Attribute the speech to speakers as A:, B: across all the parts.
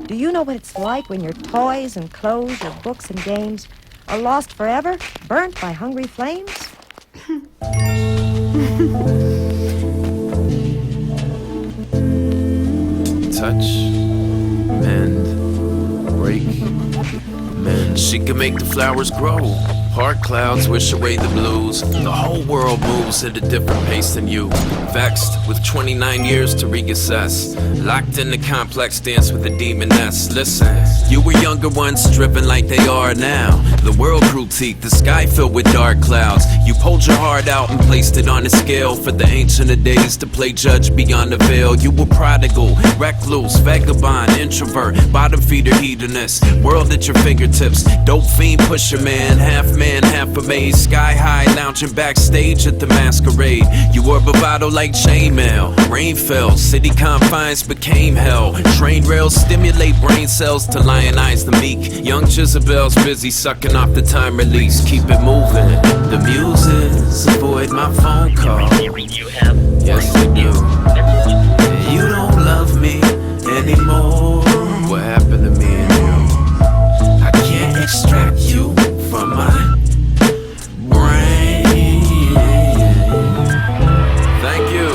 A: Do you know what it's like when your toys and clothes, your books and games are lost forever, burnt by hungry flames?
B: Touch, mend, break, mend. She can make the flowers grow. Heart clouds wish away the blues. The whole world moves at a different pace than you. Vexed with 29 years to reassess. Locked in the complex dance with the demoness. Listen, you were younger once, driven like they are now. The world grew teeth, the sky filled with dark clouds. You pulled your heart out and placed it on a scale for the ancient of days to play judge beyond the veil. You were prodigal, recluse, vagabond, introvert, bottom feeder, hedonist. World at your fingertips, dope fiend, pusher man, half amazed, sky high, lounging backstage at the masquerade. You wore bravado like chainmail. Rain fell, city confines became hell. Train rails stimulate brain cells to lionize the meek. Young Jezebel's busy sucking off the time release. Keep it moving. The muses avoid my phone call. Yes, they do. You don't love me anymore. What happened to me and you? I can't extract you from my brain. Thank you,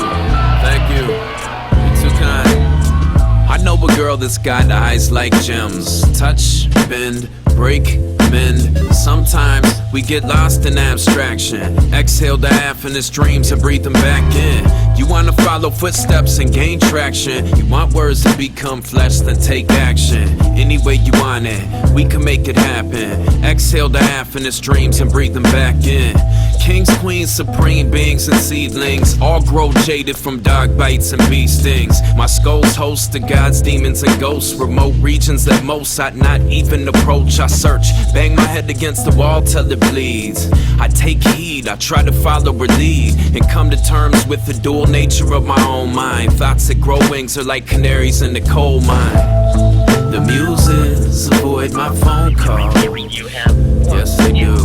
B: you're too kind. I know a girl that's got eyes like gems. Touch, bend, break, mend. Sometimes we get lost in abstraction. Exhale diaphanous dreams and breathe them back in. You wanna follow footsteps and gain traction. You want words to become flesh, then take action. Any way you want it, we can make it happen. Exhale diaphanous dreams and breathe them back in. Kings, queens, supreme beings and seedlings all grow jaded from dog bites and bee stings. My skulls host the gods, demons and ghosts. Remote regions that most I'd not even approach. I search, bang my head against the wall till it bleeds. I take heed, I try to follow her lead, and come to terms with the dual nature of my own mind. Thoughts that grow wings are like canaries in the coal mine. The muses avoid my phone call. Yes, they do.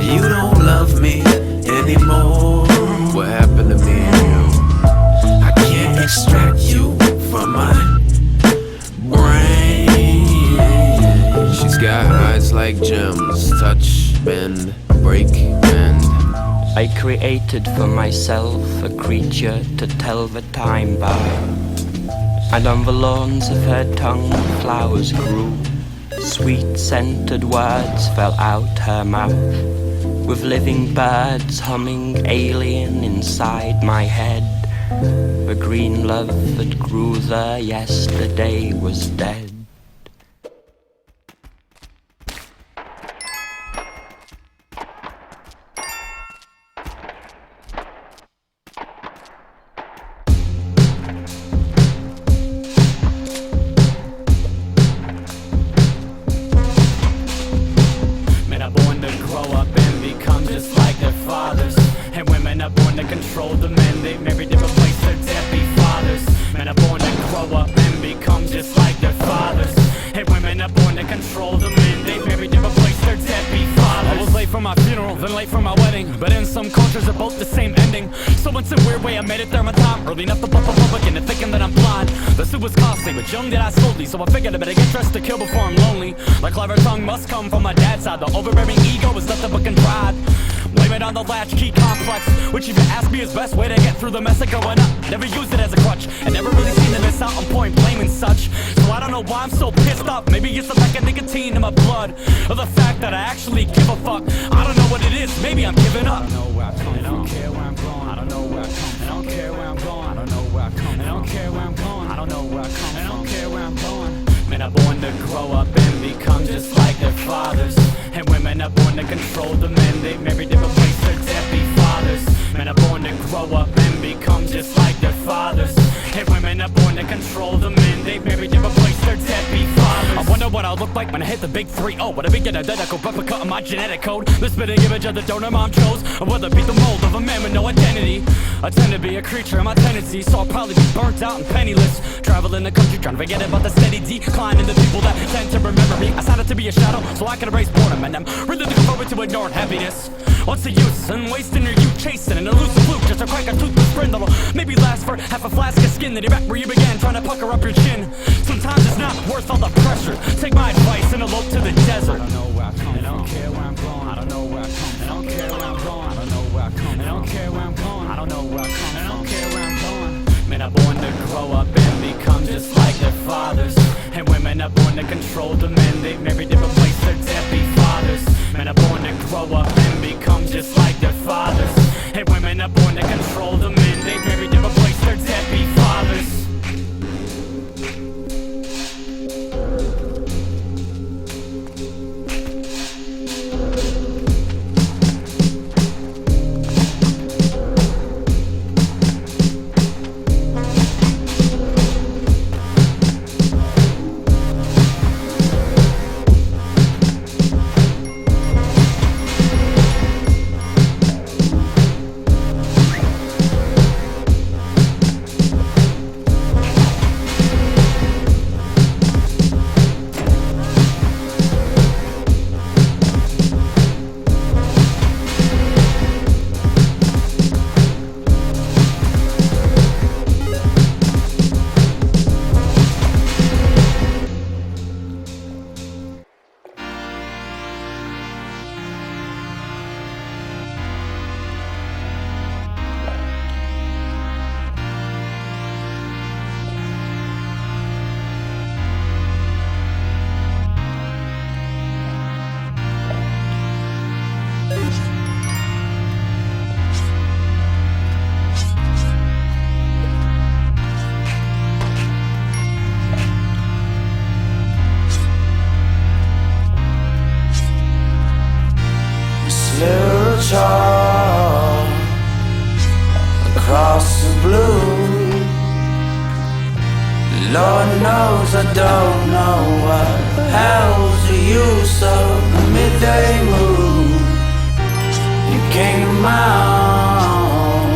B: You don't love me anymore. What happened to me and you? I can't extract you from my brain. She's got eyes like gems. Touch, bend, break, bend.
C: I created for myself a creature to tell the time by, and on the lawns of her tongue flowers grew. Sweet scented words fell out her mouth, with living birds humming alien inside my head. The green love that grew there yesterday was dead.
D: Control the men they married to replace their deadbeat fathers. Men are born to grow up and become just like their fathers. And women are born to control the men they married to replace their deadbeat fathers. I was late for my funeral, then late for my wedding, but in some cultures they're both the same ending. So in some weird way I made it there on time, early enough to bump a Republican and thinking that I'm blind. The suit was costly, but young did I slowly, so I figured I better get dressed to kill before I'm lonely. My clever tongue must come from my dad's side. The overbearing ego was nothing but pride. Blame it on the latchkey complex, which if you ask me is best way to get through the mess of growing up. Never used it as a crutch, and never really seen to miss out on point blame and such. So I don't know why I'm so pissed off. Maybe it's the lack of nicotine in my blood, or the fact that I actually give a fuck. I don't know what it is, maybe I'm giving up. I don't know where I come from, I don't care where I'm going. I don't know where I come from, I don't care where I'm going. I don't know where I come from, I don't care where I'm going. I don't know where I come from, I don't care where I'm going. Men are born to grow up and become just like their fathers. And women are born to control the men they married to replace their deadbeat fathers. Men are born to grow up and become just like their fathers. And women are born to control the men they married to replace their deadbeat fathers. I wonder what I'll look like when I hit the big 3-0. Would I be an identical replica of my genetic code? The spitting image of the donor mom chose, or will it be the mold of a man with no identity? I tend to be a creature of my tendencies, so I'll probably be burnt out and penniless, traveling the country trying to forget about the steady decline in the people that tend to remember me. I signed up to be a shadow so I can erase boredom, and I'm really looking forward to ignoring happiness. What's the use in wasting your youth chasing an elusive fluke just to crack a toothless friend that'll maybe last for half a flask of skin? That you're back where you began, trying to pucker up your chin. Sometimes it's not worth all the pressure. Take my advice and elope to the desert. I don't know where I come from. I don't care where I'm going. I don't know where I come from. I don't care where I'm going. I don't know where I come from. I don't care where I'm going. I don't know where I come from. I don't care where I'm going. Men are born to grow up and become just like their fathers. And women are born to control the men they've married to replace their deadbeat fathers. Men are born to grow up and become just like their fathers. And women are born to control the men they've married to replace their deadbeat fathers.
E: Little child across the blue. Lord knows I don't know what the hell's the use of a midday moon. You came out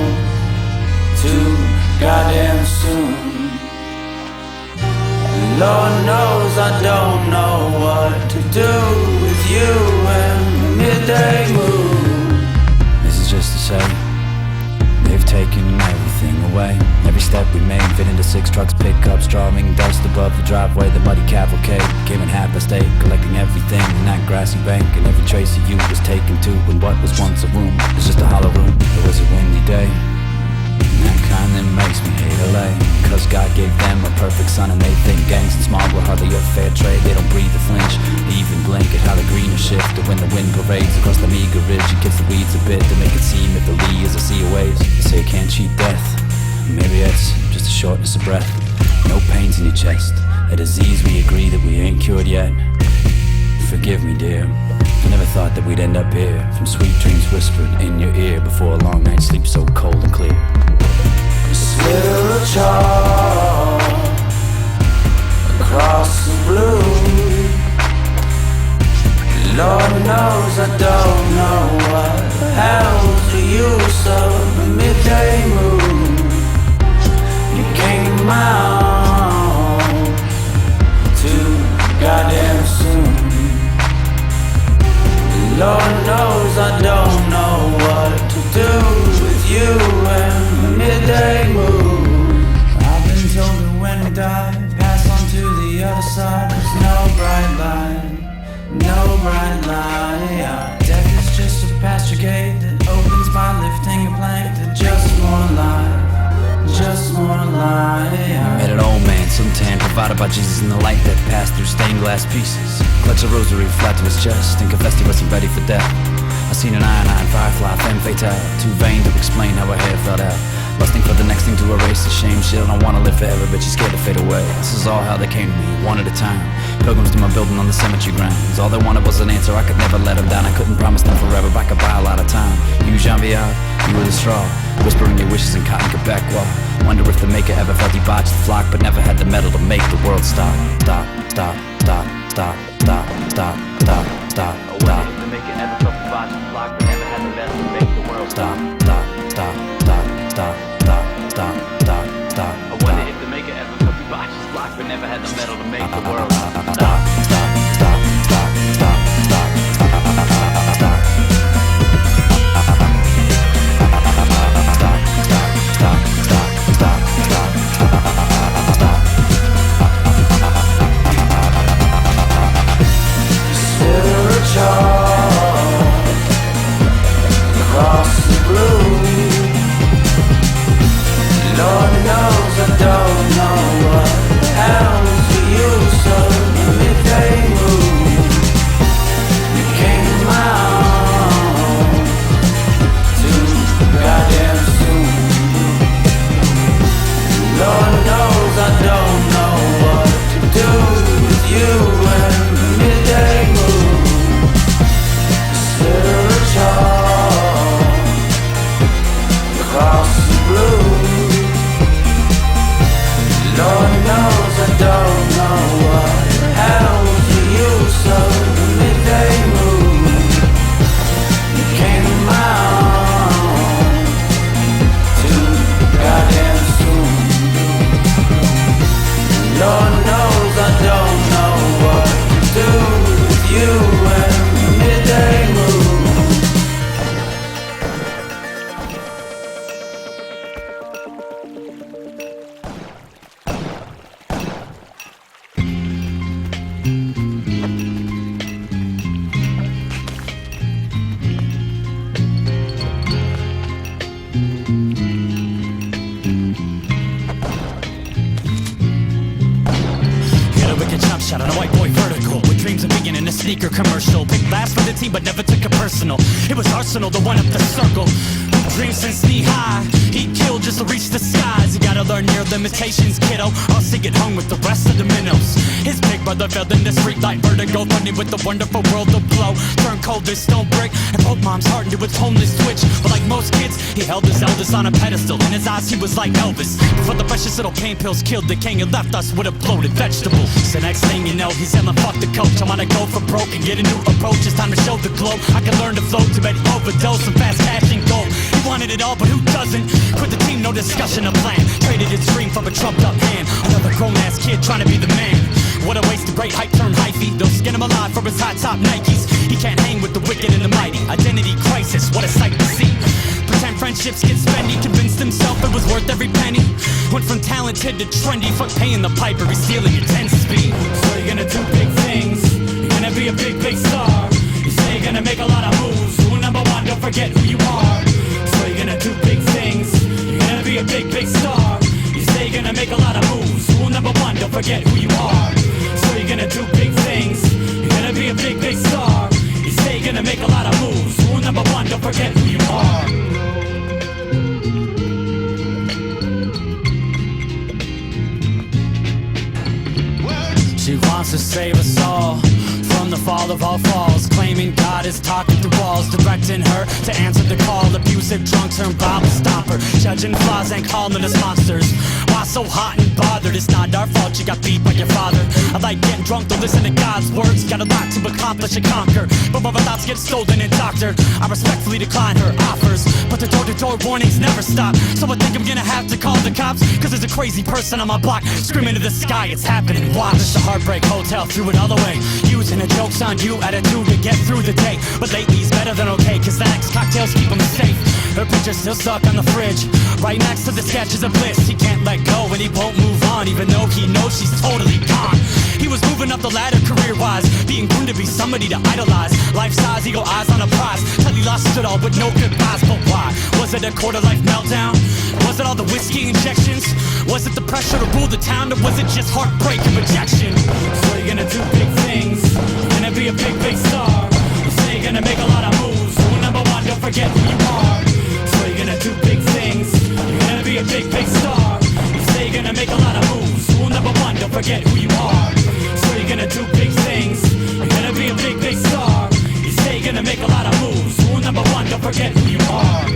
E: too goddamn soon. Lord knows I don't know what to do with you and the midday moon.
F: This is just to say, they've taken everything away. Every step we made fit into 6 trucks, pickups, drawing dust above the driveway. The muddy cavalcade came in 8:30, collecting everything in that grassy bank. And every trace of you was taken too. And what was once a room was just a hollow room. It was a windy day, and that kind that makes me hate LA. Cause God gave them a perfect son, and they think gangs and smog were hardly a fair trade. They don't breathe or flinch, they even blink at how the green is shifted when the wind parades across the meager ridge. It gets the weeds a bit to make it seem if the lee is a sea of waves. They say you can't cheat death, maybe it's just a shortness of breath. No pains in your chest, a disease we agree that we ain't cured yet. Forgive me, dear, I never thought that we'd end up here. From sweet dreams whispered in your ear before a long night's sleep so cold and clear.
E: This little child across the blue. Lord knows I don't know what the hell's the use of a midday moon. You came out too goddamn soon. Lord knows I don't know what to do with you and the midday moon. I've been told that when we die, pass on to the other side. There's no bright light, no bright light. Death is just a pasture gate that opens by lifting a plank to just more life, just more light.
F: Met an old man, suntan, provided by Jesus in the light that passed through stained glass pieces. Clutch a rosary flat to his chest and confessed he wasn't ready for death. I seen an iron firefly, femme fatale, too vain to explain how her hair fell out. Lusting for the next thing to erase the shame. She don't wanna live forever, but she's scared to fade away. This is all how they came to me, one at a time. Pilgrims to my building on the cemetery grounds. All they wanted was an answer, I could never let them down. I couldn't promise them forever, but I could buy a lot of time. You, Jean Viard, you were the straw, whispering your wishes in cotton Quebec wall. Wonder if the maker ever felt he botched the flock, but never had the metal to make the world stop. Stop, stop, stop, stop, stop, stop, stop, stop, stop.
C: The maker ever felt the botched the flock, but never had the metal to make the world
F: stop. Stop, stop, stop, stop, stop, stop, stop, stop.
C: I wonder if the maker ever felt the botched the flock, but never had the metal to make the world stop.
F: Stop, stop, stop, stop, stop, stop, stop, stop.
D: Shot on a white boy vertical with dreams of being in a sneaker commercial. Picked last for the team but never took it personal. It was Arsenal, the one up the circle. Dreams since knee high, he'd kill just to reach the skies. You gotta learn your limitations, kiddo. I'll see it hung with the rest of the minnows. His big brother fell in the street like vertigo, running with the wonderful world of blow. Turned cold as stone brick and broke mom's heart into its homeless twitch. But like most kids, he held his eldest on a pedestal. In his eyes, he was like Elvis. Before the precious little pain pills killed the king and left us with a bloated vegetable. So next thing you know, he's yelling, fuck the coach. I'm on a go for broke and get a new approach. It's time to show the globe I can learn to flow. Too bad he overdosed on fast cash and gold. He wanted it all, but who doesn't? Quit the team, no discussion of plan. Traded his dream for a trumped up hand. Another grown-ass kid trying to be the man. What a waste of great hype term hyphy. They'll skin him alive for his high top Nikes. He can't hang with the wicked and the mighty. Identity crisis, what a sight to see. Pretend friendships get spendy. Convinced himself it was worth every penny. Went from talented to trendy. Fuck paying the piper, he's stealing your 10 speed. So you're gonna do big things. You're gonna be a big, big star. You say you're gonna make a lot of moves. Rule number one, don't forget who you are. So you're gonna do big things. You're gonna be a big, big star. You say you're gonna make a lot of moves. Rule number one, don't forget who you are. So you're gonna do big things. You're gonna be a big, big star. You say you're gonna make a lot of moves. Rule number one, don't forget who you are. She wants to save us all from the fall of all falls, claiming God is talking through walls, directing her to answer the call. Abusive drunk turned Bible stomper, judging flaws and calling us monsters. Why so hot and bothered? It's not our fault you got beat by your father. I like getting drunk to listen to God's words. Got a lot to accomplish and conquer, but my thoughts get stolen and doctored. I respectfully decline her offers, but the door-to-door warnings never stop. So I think I'm gonna have to call the cops, cause there's a crazy person on my block screaming to the sky, it's happening, watch. It's the Heartbreak Hotel, threw it all away, using a joke's on you attitude to get through the day. But lately's better than okay, cause the next cocktails keep him safe. Her picture's still stuck on the fridge, right next to the sketches of bliss. He can't let go and he won't move on, even though he knows she's totally gone. He was moving up the ladder career-wise, being groomed to be somebody to idolize. Life size, eagle eyes on a prize, till he lost it all with no goodbyes. But why? Was it a quarter-life meltdown? Was it all the whiskey injections? Was it the pressure to rule the town, or was it just heartbreak and rejection? So you're gonna do big things, you're gonna be a big, big star. You say you're gonna make a lot of moves. Rule number one, don't forget who you are. So you're gonna do big things, you're gonna be a big, big star. You say you're gonna make a lot of moves. Rule number one, don't forget who you are. So you're gonna do big things, you're gonna be a big, big star. You say you're gonna make a lot of moves. Rule number one, don't forget who you are.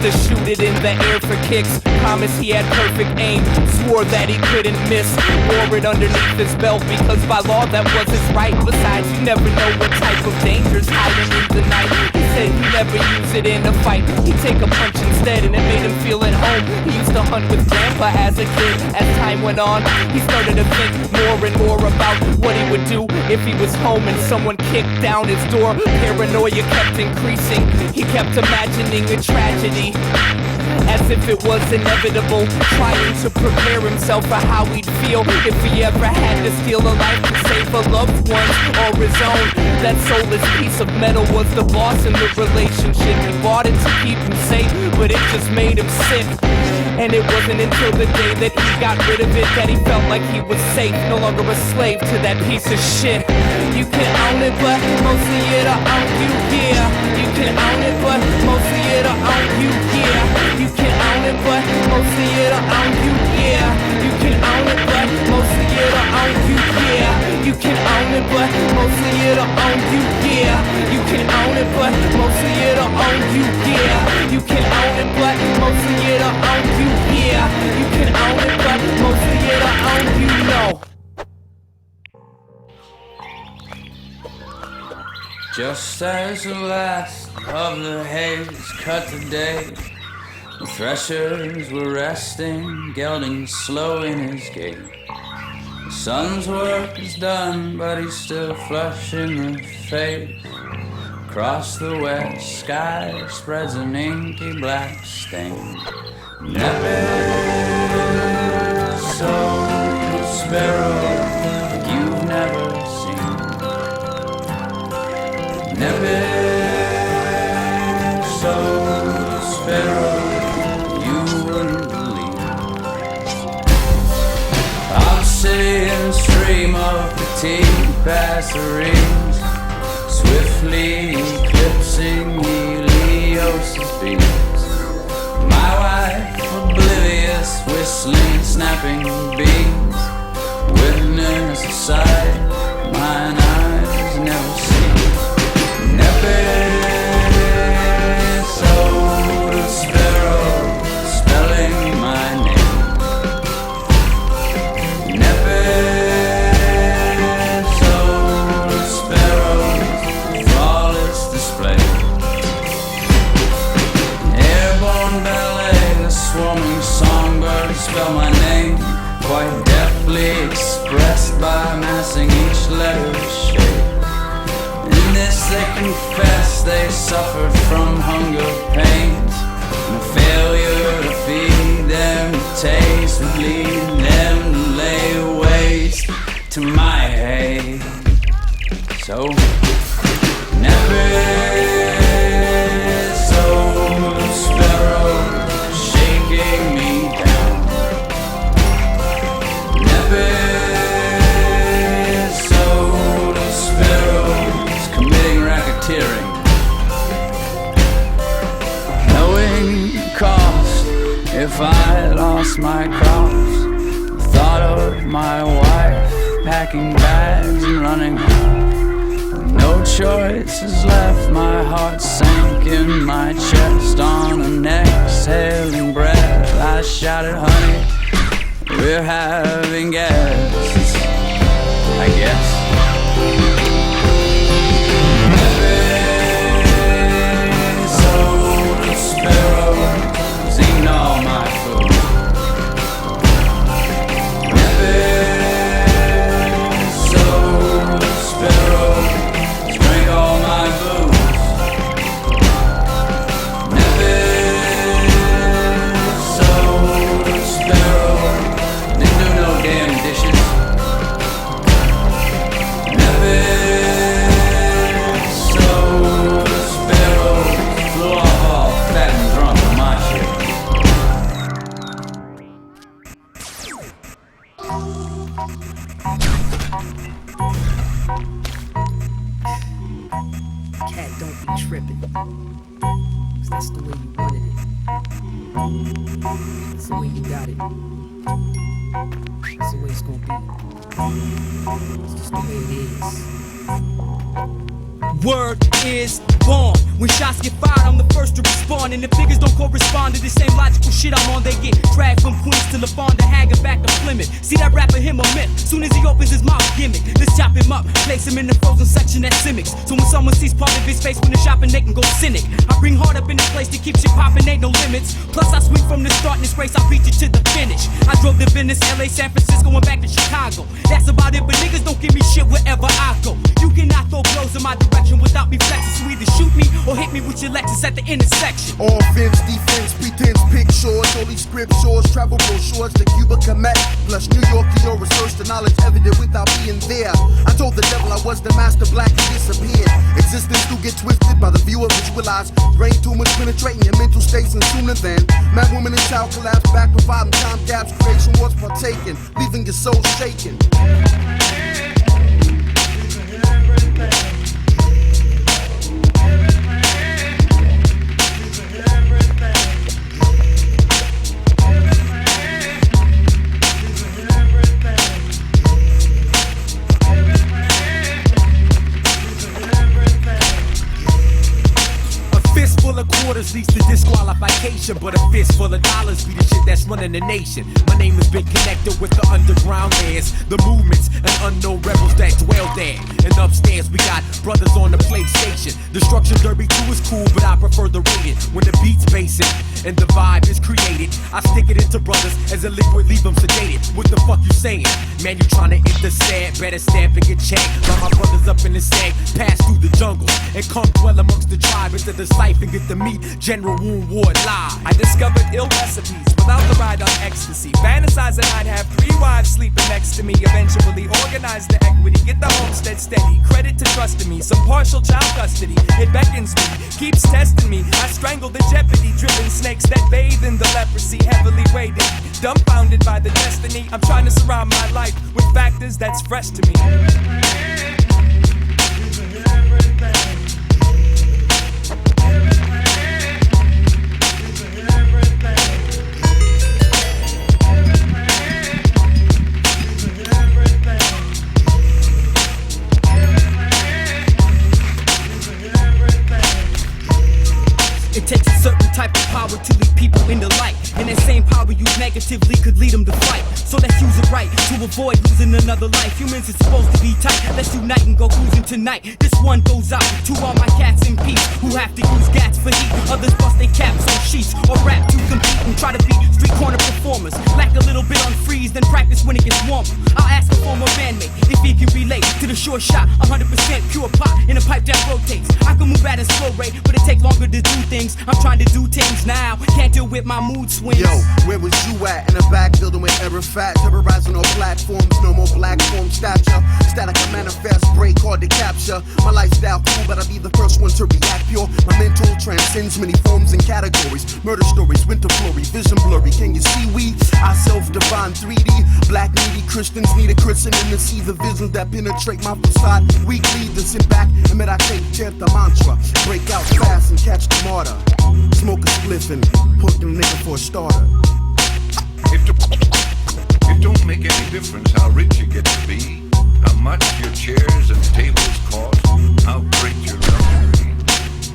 G: To shoot it in the air for kicks, promised he had perfect aim, swore that he couldn't miss, wore it underneath his belt because by law that was his right. Besides, you never know what type of danger's hiding in the night. He said he never use it in a fight, he'd take a punch instead and it made him feel at home. He used to hunt with grandpa as a kid. As time went on, he started to think more and more about what he would do if he was home and someone kicked down his door. Paranoia kept increasing, he kept imagining a tragedy as if it was inevitable, trying to prepare himself for how he'd feel if he ever had to steal a life to save a loved one or his own. That soulless piece of metal was the boss in the relationship. He bought it to keep him safe, but it just made him sick. And it wasn't until the day that he got rid of it that he felt like he was safe, no longer a slave to that piece of shit. You can own it, but mostly it'll own you, yeah. You can own it, but mostly it'll own you, yeah. You can own it, but mostly it'll own you, yeah. You can own it, but mostly it'll own you, yeah. You can own it, but mostly it'll own you, yeah. You can own it, but mostly it'll own you, yeah. You can own it, but mostly it'll own you, yeah. You can own it, but mostly
E: Just as the last of the hay is cut today, the threshers were resting, gelding slow in his gait. The sun's work is done, but he's still flush in the face. Across the west sky spreads an inky black stain. Never so sparrow you've never seen. Never so sparrow you wouldn't believe. I'm sitting in a stream of petite passerines, swiftly eclipsing Helios' beams. My wife, oblivious, whistling, snapping beams, witness a sight mine eyes never seen. Never sold a sparrow, spelling my name. Never sold a sparrow, flawless display. Airborne ballet, the swarming songbirds spell my name, quite deftly expressed by massing each letter's shape. In this they confess they suffered from hunger pains, and the failure to feed them to taste would lead them to lay waste to my hay. So never so sparrow shaking me down. Never sold a sparrows committing racketeering. Knowing the cost if I lost my crops, the thought of my wife packing bags and running home. No choice is left, my heart sank in my chest. On an exhaling breath I shouted, honey, we're having guests, I guess. Never sold a sparrow, seen all my food. Never sold a sparrow, drank all my booze. Never sold a sparrow, didn't do no damn dishes. Never sold a sparrow, flew off all fat and drunk on my shit.
H: Cat, don't be tripping. 'Cause that's the way you wanted it. That's the way you got it. That's the way it's gonna be. It's just the way it is.
I: Word is born. When shots get fired, I'm the first to respond. And if niggas don't correspond to the same logical shit I'm on, they get dragged from Queens to LaFonda, hanging back to Plymouth. See that rapper, him a myth. Soon as he opens his mouth, gimmick. Let's chop him up, place him in the frozen section at Simics. So when someone sees part of his face when they're shopping, they can go cynic. I bring hard up in this place to keep shit poppin', ain't no limits. Plus I swing from the start in this race, I beat you to the finish. I drove to Venice, LA, San Francisco, and back to Chicago. That's about it, but niggas don't give me shit wherever I go. You cannot throw blows in my direction without me flexing. So either shoot me or hit me with your Lexus at the intersection.
J: Offense, defense, pretense, pictures, holy scriptures, travel brochures to Cuba, Kemet, plus New York to your research, the knowledge evident without being there. I told the devil I was the master black and disappeared. Existence do get twisted by the viewer visualized. Brain tumors penetrating your mental states and sooner than man, woman, and child collapse back, providing time gaps, creation was partaken, leaving your soul shaking.
I: Leads to disqualification, but a fist full of
G: dollars be the shit that's running the nation. My name has been connected with the underground layers, the movements, and unknown rebels that dwell there. And upstairs we got brothers on the PlayStation. Destruction Derby 2 is cool, but I prefer the rated. When the beat's basic and the vibe is created, I stick it into brothers as a liquid, leave them sedated. What the fuck you saying? Man, you tryna intercept, better stamp and get checked. By my brothers up in the sand, pass through the jungle and come dwell amongst the tribe into the cipher and get to meet General Wound Ward live.
K: I discovered ill recipes without the ride on ecstasy. Fantasizing I'd have 3 wives sleeping next to me. Eventually organize the equity, get the homestead steady. Credit to trusting me, some partial child custody. It beckons me, keeps testing me. I strangle the jeopardy-driven snakes that bathe in the leprosy, heavily weighted, dumbfounded by the destiny. I'm trying to surround my life with factors that's fresh to me.
I: It takes a certain type of power to lead people in the light, and that same power used negatively could lead them to fight. So let's use it right to avoid losing another life. Humans are supposed to be tight. Let's unite and go cruising tonight. This one goes out to all my cats in peace who have to use gats for heat. Others bust their caps on sheets or rap to compete and try to be street corner performers. Lack a little bit on freeze, then practice when it gets warmer. I'll ask a former bandmate if he can relate to the short shot. 100% pure pop in a pipe that rotates. I can move at a slow rate, but it takes longer to do things. I'm trying to do things now, can't deal with my mood swings.
J: Yo, where was you at? In the back building with error fat, terrorizing all platforms, no more black form stature. Static I manifest, break hard to capture. My lifestyle cool, but I'll be the first one to react pure. My mental transcends many forms and categories. Murder stories, winter flurry, vision blurry. Can you see we? I self-divine 3D. Black needy Christians need a christening to see the visions that penetrate my facade. Weekly, to sit back and meditate, chant the mantra. Break out fast and catch the martyr. Smoke a spliff and put them nigga for a starter.
L: It don't make any difference how rich you get to be, how much your chairs and tables cost, how great your luxury.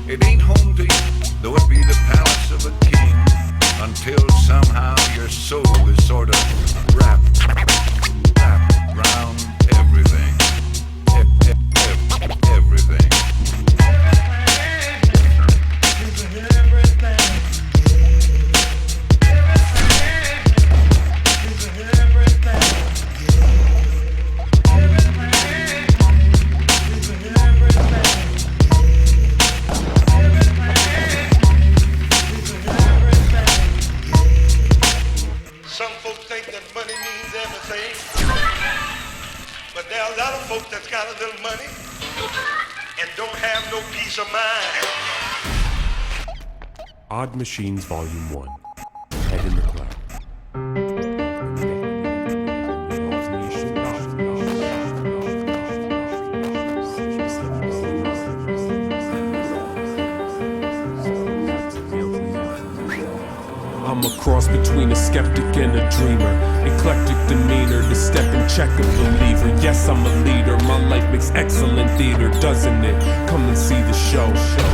L: It ain't home to you, though it be the palace of a king, until somehow your soul is sort of wrapped around everything. Everything.
M: Some folks think that money means everything, but there are a lot of folks that's got a little money and don't have no peace of mind.
N: Odd Machines Volume 1. Head in the Cloud. I'm a cross between a skeptic and a dreamer. Eclectic demeanor, the step and check a believer. Yes, I'm a leader, my life makes excellent theater, doesn't it? Come and see the show.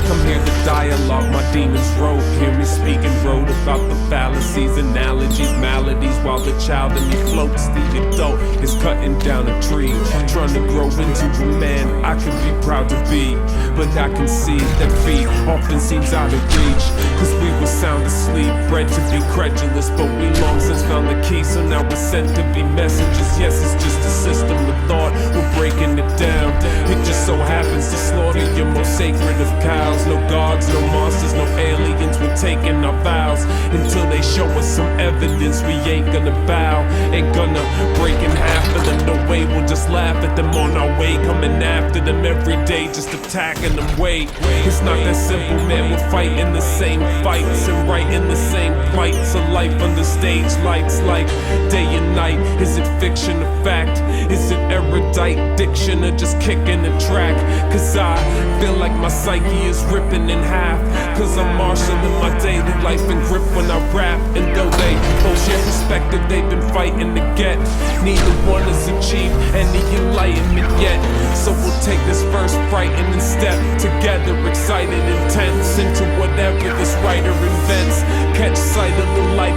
N: Come hear the dialogue my demons wrote. Hear me speaking road about the fallacies, analogies, maladies, while the child in me floats. The adult is cutting down a tree, trying to grow into a man I could be proud to be. But I can see that feet often seems out of reach, cause we were sound asleep, bred to be credulous, but we long since found the key, so now we're sent to be messengers. Yes, it's just a system of thought, we're breaking it down. It just so happens to slaughter your most sacred of cows. No gods, no monsters, no aliens, we're taking our vows until they show us some evidence. We ain't gonna bow, ain't gonna break in half of them, no way. We'll just laugh at them on our way, coming after them every day, just attacking them. Wait, it's not that simple, man, we're fighting the same fights and right in the same plights of life under stage lights, like day and night. Is it fiction or fact? Is it erudite diction or just kicking a track? Cause I feel like my psyche is ripping in half, cause I'm marshalling my daily life in grip when I rap. And though they both share perspective they've been fighting to get, neither one has achieved any enlightenment yet. So we'll take this first frightening step together, excited, intense, into whatever this writer invents. Catch sight of the light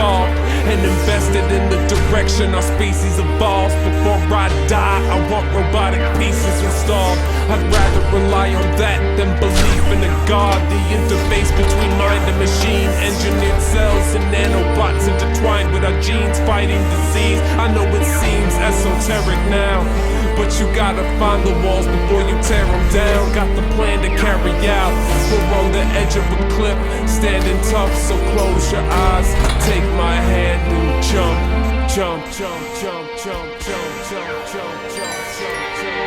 N: involved and invested in the direction our species evolves. Before I die, I want robotic pieces installed. I'd rather rely on that than belief in a god. The interface between mind and machine, engineered cells and nanobots intertwined with our genes, fighting disease. I know it seems esoteric now, but you gotta find the walls before you tear them down. Got the plan to carry out. We're on the edge of a cliff, standing tough, so close your eyes. Take my hand and jump, jump, jump, jump, jump, jump, jump, jump, jump, jump,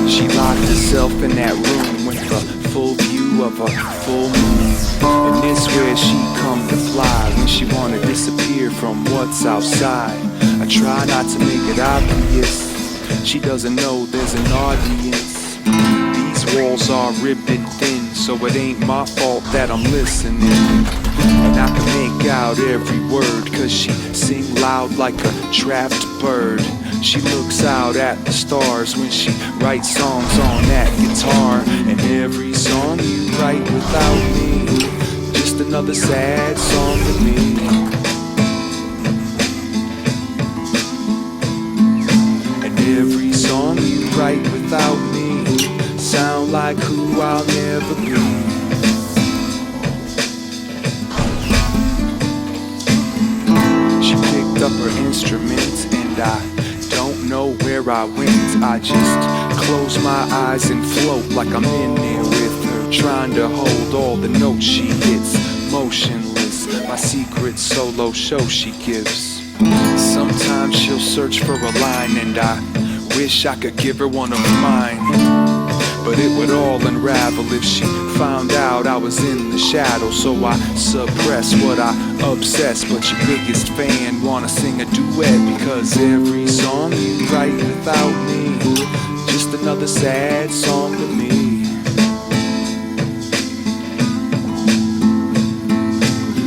O: She locked herself in that room with a full view of a full moon. And this where she come to fly when she wanna disappear from what's outside. I try not to make it obvious, she doesn't know there's an audience. These walls are ribbed thin, so it ain't my fault that I'm listening. And I can make out every word, cause she sing loud like a trapped bird. She looks out at the stars when she writes songs on that guitar. And every song you write without me, just another sad song to me. And every song you write without me sound like who I'll never be. She picked up her instrument and I don't know where I went. I just close my eyes and float like I'm in there with her, trying to hold all the notes she hits, motionless. My secret solo show she gives. Sometimes she'll search for a line and I wish I could give her one of mine, but it would all unravel if she found out I was in the shadows. So I suppress what I obsess, but your biggest fan wanna sing a duet, because every song you write without me, just another sad song to me.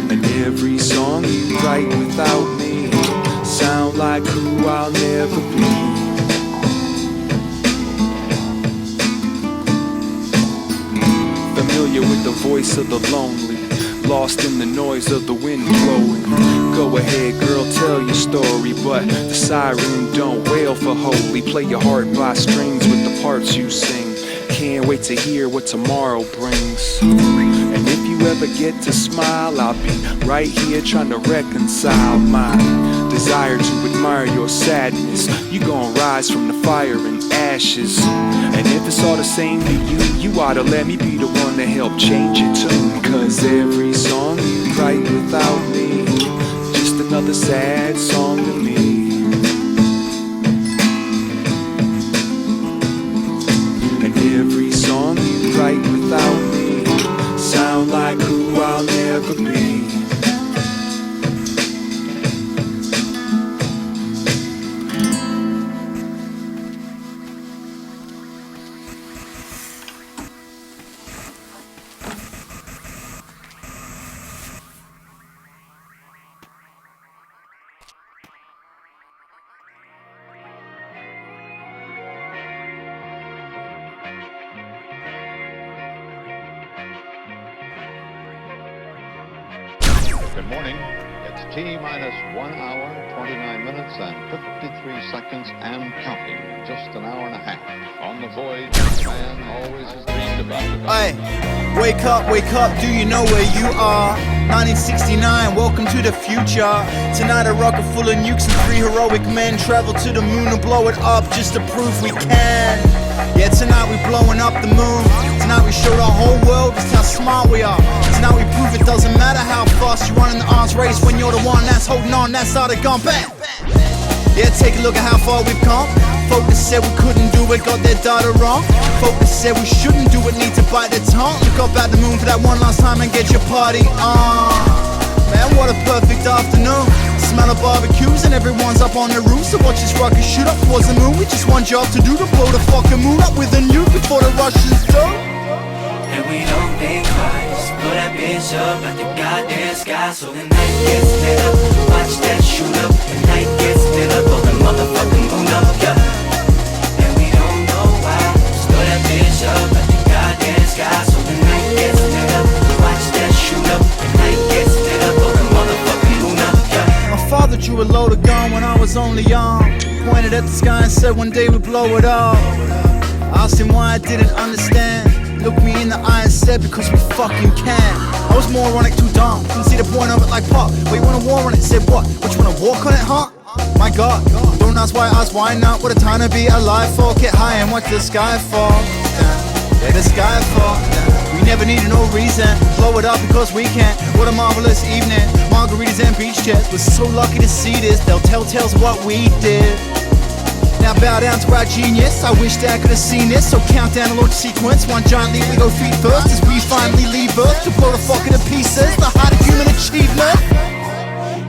O: And every song you write without me sound like who I'll never be. Familiar with the voice of the lonely, lost in the noise of the wind blowing. Go ahead, girl, tell your story, but the siren don't wail for holy. Play your heart by strings with the parts you sing. Can't wait to hear what tomorrow brings. And if you ever get to smile, I'll be right here trying to reconcile my desire to admire your sadness. You gon' rise from the fire and ashes. And if it's all the same to you, you oughta let me be the one to help change your tune. Cause every song you write without me, just another sad song to me. And every song you write without me sound like who I'll never be.
P: Good morning. It's T-minus 1 hour, 29 minutes, and 53 seconds, and counting. Just an hour and a half. On the voyage, man always has dreamed about it.
Q: Hey, wake up, do you know where you are? 1969, welcome to the future. Tonight a rocket full of nukes and 3 heroic men travel to the moon and blow it up just to prove we can. Yeah, tonight we blowing up the moon. Tonight we show the whole world just how smart we are. Tonight we prove it doesn't matter how fast you run in the arms race when you're the one that's holding on, that's how they gone back. Yeah, take a look at how far we've come. Focus said we couldn't do it, got their data wrong. Focus said we shouldn't do it, need to bite their tongue. Look up at the moon for that one last time and get your party on. Man, what a perfect afternoon. Smell of barbecues and everyone's up on the roof. So watch this rocket shoot up towards the moon. We just one job to do, to blow the fucking moon up with a nuke before the Russians do.
E: And we don't think twice. Blow that bitch up at the goddamn sky so the night gets lit up. Watch that shoot up, the night gets lit up. Blow the motherfucking moon up, yeah. And we don't know why. Just blow that bitch up at the goddamn sky so the night gets lit up. Watch that shoot up, the night gets lit up. Blow the motherfucking moon up, yeah.
Q: My father drew a loaded gun when I was only young. Pointed at the sky and said one day we'd blow it up. I asked him why I didn't understand. Looked me in the eye and said because we fucking can. I was moronic, too dumb, couldn't see the point of it like pop. But you want a war on it, said what? What, you wanna walk on it, huh? My god, don't ask why, ask why not. What a time to be alive for. Get high and watch the sky fall. Yeah, the sky fall. We never needed no reason. Blow it up because we can. What a marvelous evening. Margaritas and beach chairs. We're so lucky to see this. They'll tell tales of what we did. Now bow down to our genius. I wish that I could have seen this. So count down the launch sequence. One giant leap, we go feet first as we finally leave Earth to blow the fucking to pieces. The height of human achievement.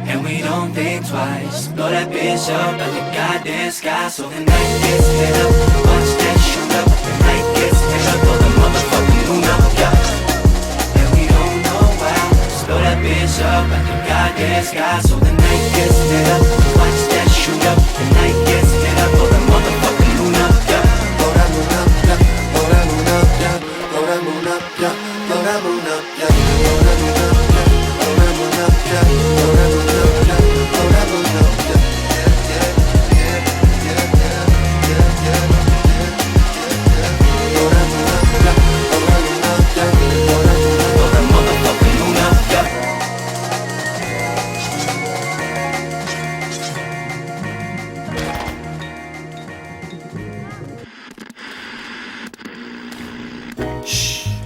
E: And we don't think twice. Blow that bitch up at the goddamn sky so the night gets lit up. Watch that shoot up, the night gets lit up. Blow the motherfucking moon up, yeah. And we don't know why. Just blow that bitch up at the goddamn sky so the night gets lit up. Watch that shoot up, the night gets lit up. Blow the motherfucking moon up, yeah. Blow that moon up, yeah. Blow that moon up, yeah. Blow that moon up, yeah. Blow that moon up, yeah. Blow that moon up, yeah. Blow that moon up, yeah. Blow that moon up.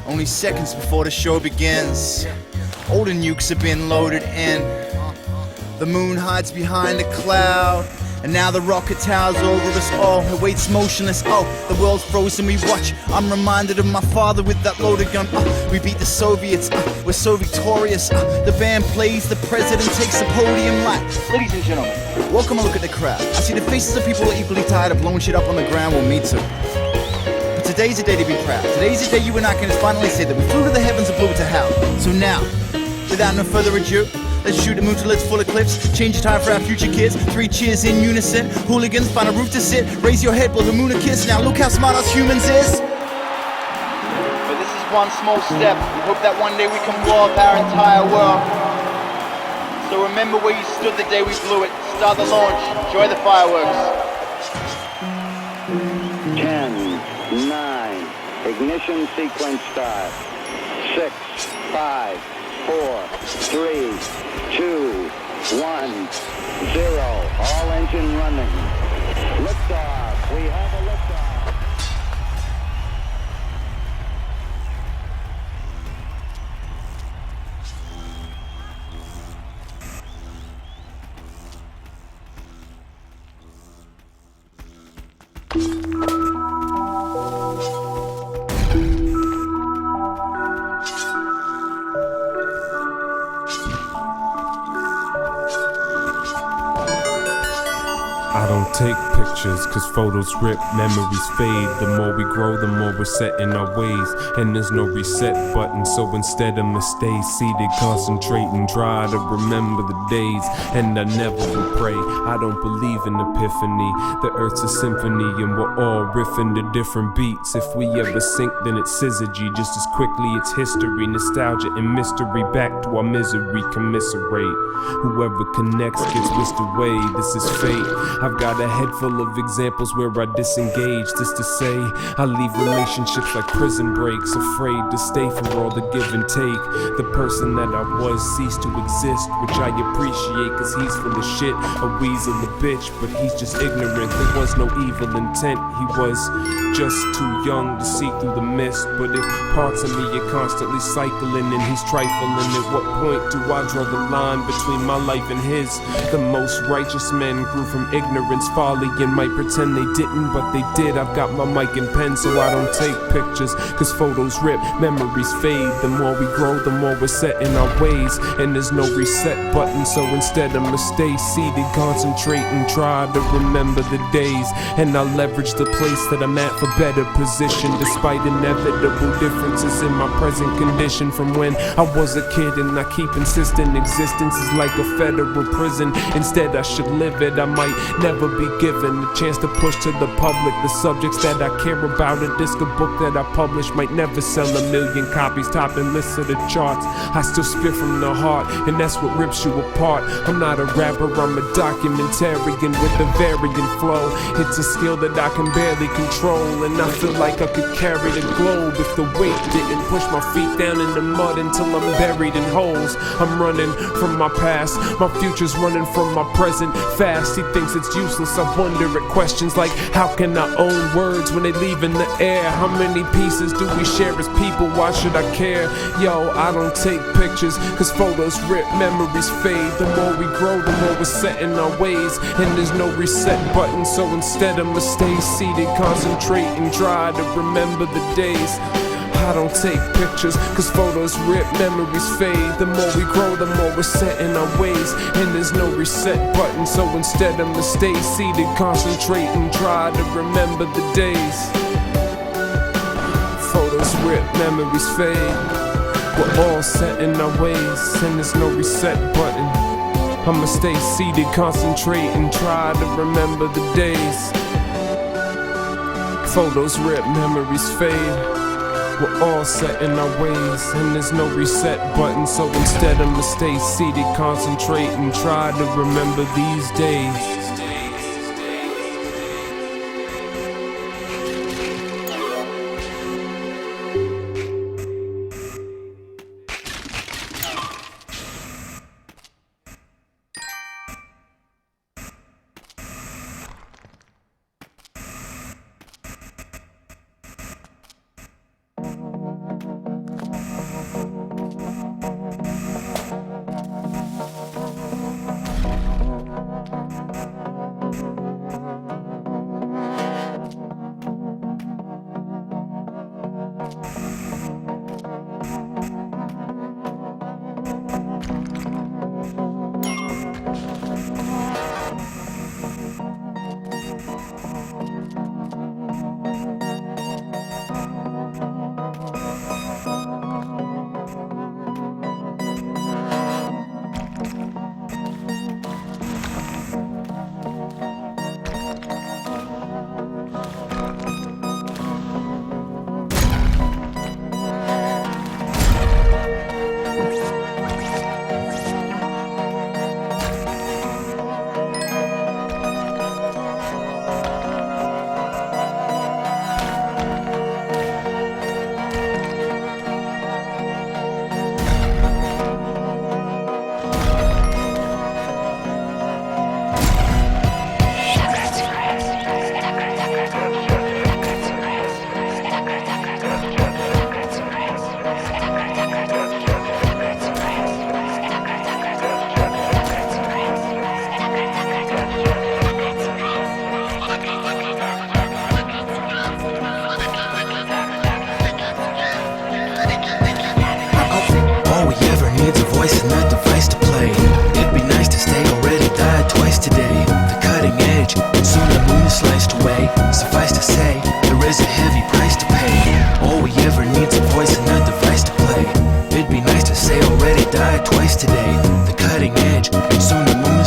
Q: Only seconds before the show begins. All the nukes have been loaded in. The moon hides behind a cloud. And now the rocket towers over us all. It waits motionless, oh, the world's frozen, we watch. I'm reminded of my father with that loaded gun. We beat the Soviets, we're so victorious. The band plays, the president takes the podium like. Ladies and gentlemen, welcome a look at the crowd. I see the faces of people who are equally tired of blowing shit up on the ground, well, me too. But today's a day to be proud. Today's a day you and I can finally say that we flew to the heavens and blew it to hell. So now, without no further ado, let's shoot the moon till it's full eclipse. Change the time for our future kids. 3 cheers in unison. Hooligans find a roof to sit. Raise your head, blow the moon a kiss. Now look how smart us humans is. But this is one small step. We hope that one day we can blow up our entire world. So remember where you stood the day we blew it. Start the launch. Enjoy the fireworks.
R: 10, 9, ignition sequence start. 6, 5, 4, 3, 2, 1, 0. All engine running. Liftoff. We have a liftoff.
N: I don't take pictures, cause photos rip, memories fade. The more we grow, the more we're set in our ways. And there's no reset button, so instead I'ma stay seated, concentrate and try to remember the days. And I never will pray, I don't believe in epiphany. The earth's a symphony and we're all riffing to different beats. If we ever sink, then it's syzygy. Just as quickly it's history, nostalgia and mystery. Back to our misery, commiserate. Whoever connects gets whisked away, this is fate. I've got a head full of examples where I disengage. Just to say, I leave relationships like prison breaks, afraid to stay for all the give and take. The person that I was ceased to exist, which I appreciate, cause he's full of shit, a weasel, a bitch, but he's just ignorant. There was no evil intent, he was just too young to see through the mist. But if parts of me are constantly cycling and he's trifling, at what point do I draw the line between my life and his? The most righteous men grew from ignorance, folly, and might pretend they didn't, but they did. I've got my mic and pen, so I don't take pictures, cause photos rip, memories fade. The more we grow, the more we're set in our ways, and there's no reset button, so instead I'ma stay seated, concentrate and try to remember the days. And I leverage the place that I'm at for better position, despite inevitable differences in my present condition from when I was a kid. And I keep insisting existence is like a federal prison. Instead I should live it. I might never be given the chance to push to the public the subjects that I care about. A disc, a book that I publish might never sell 1 million copies, topping lists of the charts. I still spit from the heart, and that's what rips you apart. I'm not a rapper, I'm a documentarian with a varying flow. It's a skill that I can barely control, and I feel like I could carry the globe if the weight didn't push my feet down in the mud until I'm buried in holes. I'm running from my past, my future's running from my present fast. He thinks it's useless, I wonder at questions like, how can I own words when they leave in the air? How many pieces do we share as people? Why should I care? Yo, I don't take pictures, cause photos rip, memories fade. The more we grow, the more we're set in our ways, and there's no reset button, so instead I'ma stay seated, concentrate and try to remember the days. I don't take pictures, cause photos rip, memories fade. The more we grow, the more we're set in our ways, and there's no reset button, so instead I'ma stay seated, concentrate and try to remember the days. Photos rip, memories fade. We're all set in our ways, and there's no reset button. I'ma stay seated, concentrate and try to remember the days. Photos rip, memories fade. We're all set in our ways, and there's no reset button, so instead I'ma stay seated, concentrate and try to remember these days.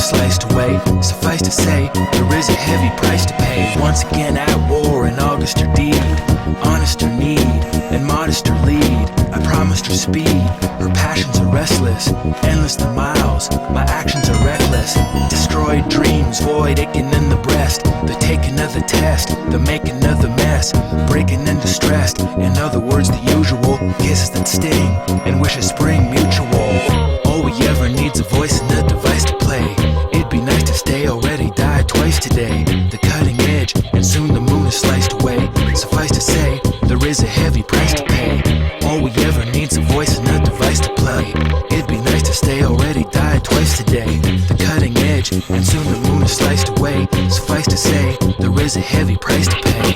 B: is sliced away. Suffice to say, there is a heavy price to pay. Once again at war, an August or deed, honest or need, and modest or lead. I promised her speed, her passions are restless, endless the miles, my actions are reckless. Destroyed dreams, void aching in the breast, the taking of the test, the making of the mess, breaking and distressed. In other words, the usual kisses that sting and wishes spring mutual. All we ever need's a voice and a device to play. It'd be nice to stay, already died twice today. The cutting edge, and soon the moon is sliced away. Suffice to say, there is a heavy price to pay. All we ever need's a voice and a device to play. It'd be nice to stay, already died twice today. The cutting edge, and soon the moon is sliced away. Suffice to say, there is a heavy price to pay.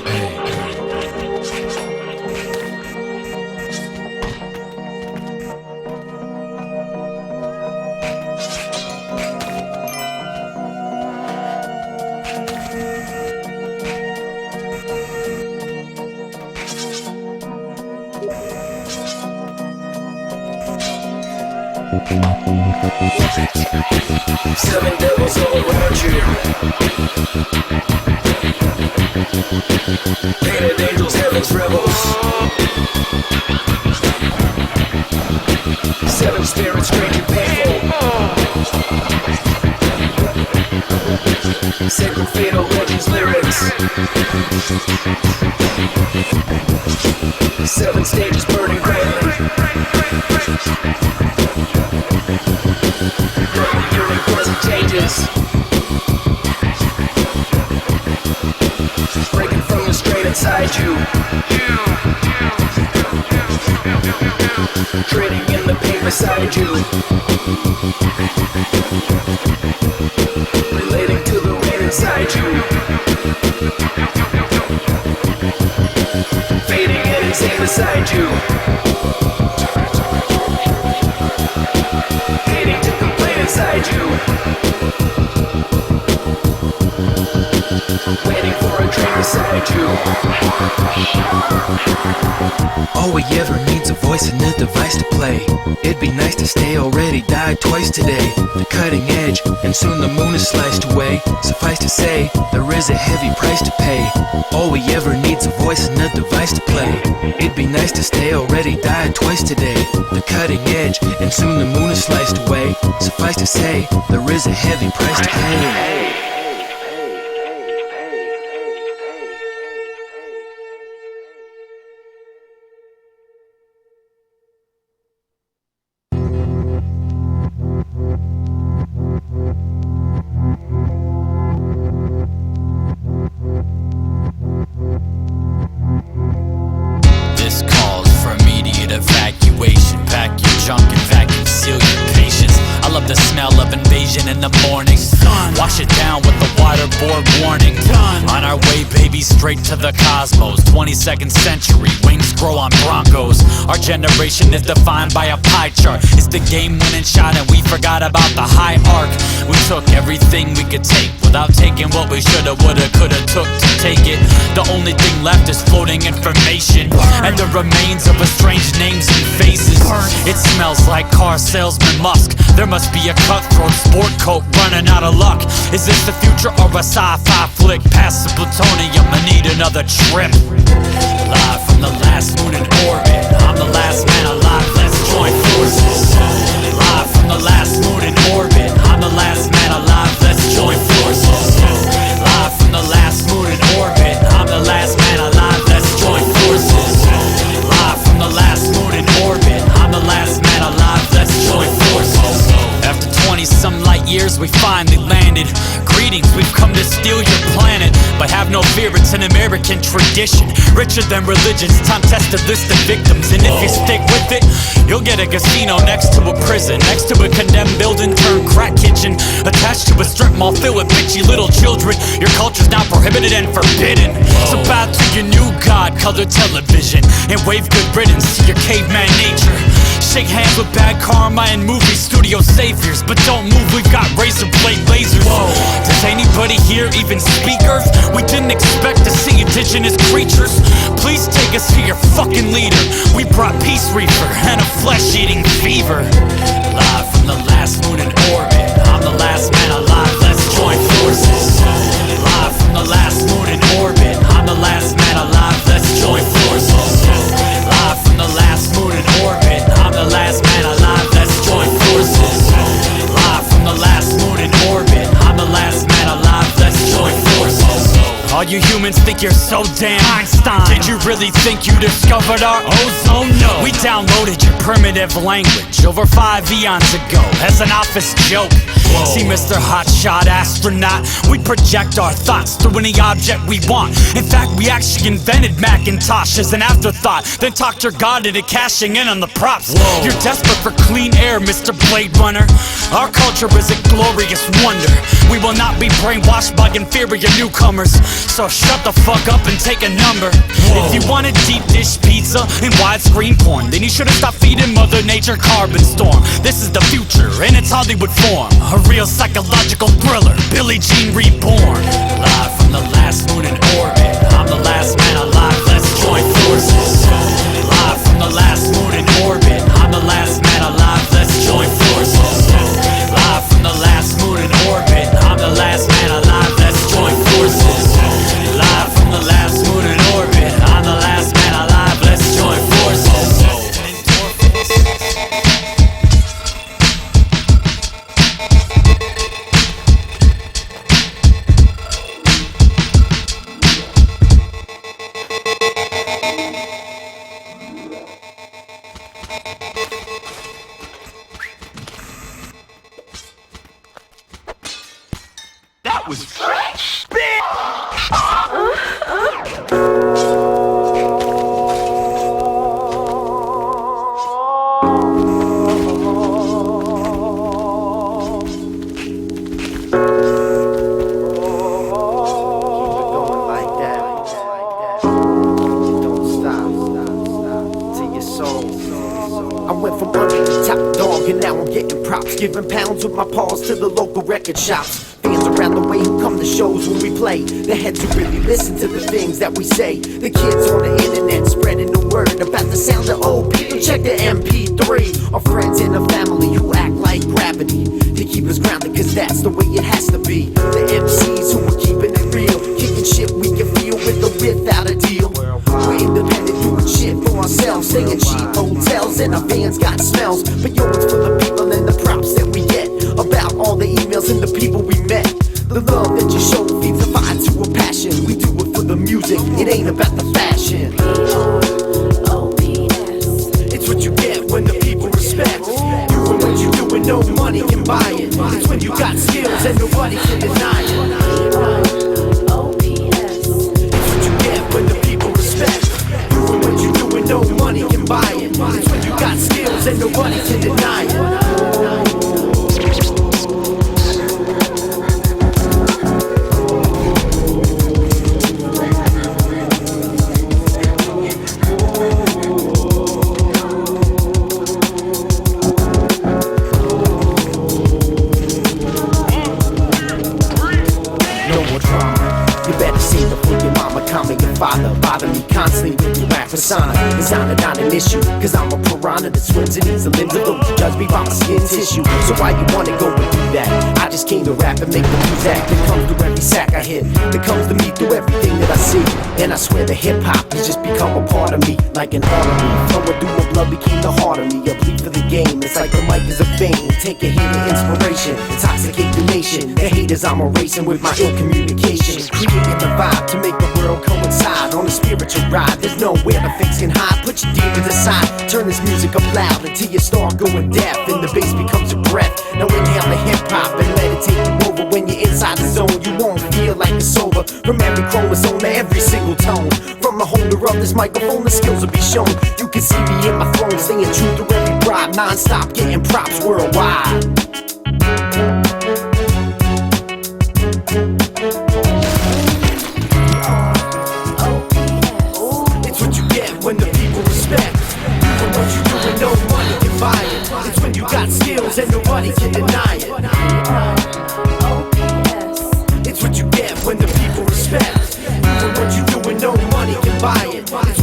S: Seven devils all around you. Painted angels, heaven's rebels. Seven spirits, strange and painful. Sacred fatal legends lyrics. Seven stages burning brightly. Changes. Breaking from the strain inside you. Trading in the pain beside you. Relating to the rain inside you. Fading and insane beside you. Hating to complain inside you. Waiting for a train beside you.
B: All we ever need's a voice and a device to play. It'd be nice to stay, already died twice today. The cutting edge, and soon the moon is sliced away. Suffice to say, there is a heavy price to pay. All we ever need's a voice and a device to play. It'd be nice to stay, already died twice today. The cutting edge, and soon the moon is sliced away. Suffice to say, there is a heavy price to pay.
T: The smell of invasion in the morning. Wash it down with the waterboard warning. On our way, baby, straight to the cosmos. 22nd century, wings grow on Broncos. Our generation is defined by a pie chart. It's the game-winning shot and we forgot about the high arc. We took everything we could take without taking what we shoulda, woulda, coulda took to take it. The only thing left is floating information and the remains of estranged names and faces. It smells like car salesman Musk. There must be a cutthroat sport coat running out of luck. Is this the future or a sci-fi flick? Past the plutonium, I need another trip. Live from the last moon in orbit, I'm the last man alive, let's join forces. Live from the last moon in orbit, I'm the last man alive, let's join forces. Live from the last moon in orbit, I'm the last man alive, let's join forces. Live from the last moon in orbit, I'm the last man alive, let's join forces. After 20-some light years, we finally landed. Greetings, we've come to steal your planet. But have no fear, it's an American tradition. Richer than religions, time-tested list of victims. And if you stick with it, you'll get a casino next to a prison, next to a condemned building turned crack kitchen, attached to a strip mall filled with bitchy little children. Your culture's now prohibited and forbidden. So bow to your new god, color television, and wave good riddance to your caveman nature. Shake hands with bad karma and movie studio saviors, but don't move, we've got razor blade lasers. Does anybody here even speak Earth? We didn't expect to see indigenous creatures. Please take us to your fucking leader. We brought peace reefer and a flesh-eating fever. Live from the last moon in orbit, I'm the last man alive, you humans think you're so damn Einstein? Did you really think you discovered our ozone? No. We downloaded your primitive language over 5 eons ago as an office joke. Whoa. See, Mr. Hotshot Astronaut, we project our thoughts through any object we want. In fact, we actually invented Macintosh as an afterthought, then talked your god into cashing in on the props. Whoa. You're desperate for clean air, Mr. Blade Runner. Our culture is a glorious wonder. We will not be brainwashed by inferior newcomers. So shut the fuck up and take a number. Whoa. If you wanted deep dish pizza and widescreen porn, then you should've stopped feeding Mother Nature Carbon Storm. This is the future in its Hollywood form, a real psychological thriller, Billie Jean reborn. Live from the last moon in orbit, I'm the last man alive, let's join forces. Live from the last moon in orbit, I'm the last man alive, let's join forces. Live from the last moon in orbit, I'm the last man alive, let's join forces. Live from the last moon in orbit, I'm the last man alive, let's join forces.
E: That was fresh spit!
U: I went from under the top dog and now I'm getting props, giving pounds with my paws to the local record shops. Fans around the way who come to shows when we play, the heads who really listen to the things that we say. The kids on the internet spreading the word about the sound of old people. Check the MP3. Our friends and our family who act like gravity to keep us grounded, cause that's the way it has to be. The MCs who are keeping it real, kicking shit we can feel with or without a deal. We're independent, doing shit for ourselves, staying cheap hotels and our vans got smells. But yo, it's for the people and the props that we get, about all the emails and the people we met. The love that you show feeds the fire to a passion. We do it for the music, it ain't about the fashion. It's what you get when the people respect you, and what you do and no money can buy it. It's when you got skills and nobody can deny it. It's what you get when the people respect you, and what you do and no money can buy it. It's when you got skills and nobody can deny it. Father, bother me constantly with your rap persona. Designer not an issue, cause I'm a piranha that swims in these limbs of those who judge me by my skin tissue. So why you wanna go and do that? I just came to rap and make the music that comes through every sack I hit, that comes to me through everything that I see. And I swear that hip-hop has just become a part of me, like an artery. Flowing through my blood became the heart of me. A bleed for the game, it's like the mic is a vein. Take a hit of inspiration, intoxicate the nation. The haters I'm erasing with my ill communication, creating the vibe to make the world coincide. On a spiritual ride, there's nowhere the fakes can hide. Put your demons aside, turn this music up loud until you start going deaf and the bass becomes your breath. Now inhale the hip-hop and let it take you over. When you're inside the zone, you won't feel like it's over. From every chromosome to every single tone, from the holder of this microphone, the skills will be shown. You can see me in my throne, singing truth through every bribe, non-stop getting props worldwide. When the people respect you for what you do and no money can buy it. It's when you got skills and nobody can deny it. It's what you get when the people respect you for what you do and no money can buy it. It's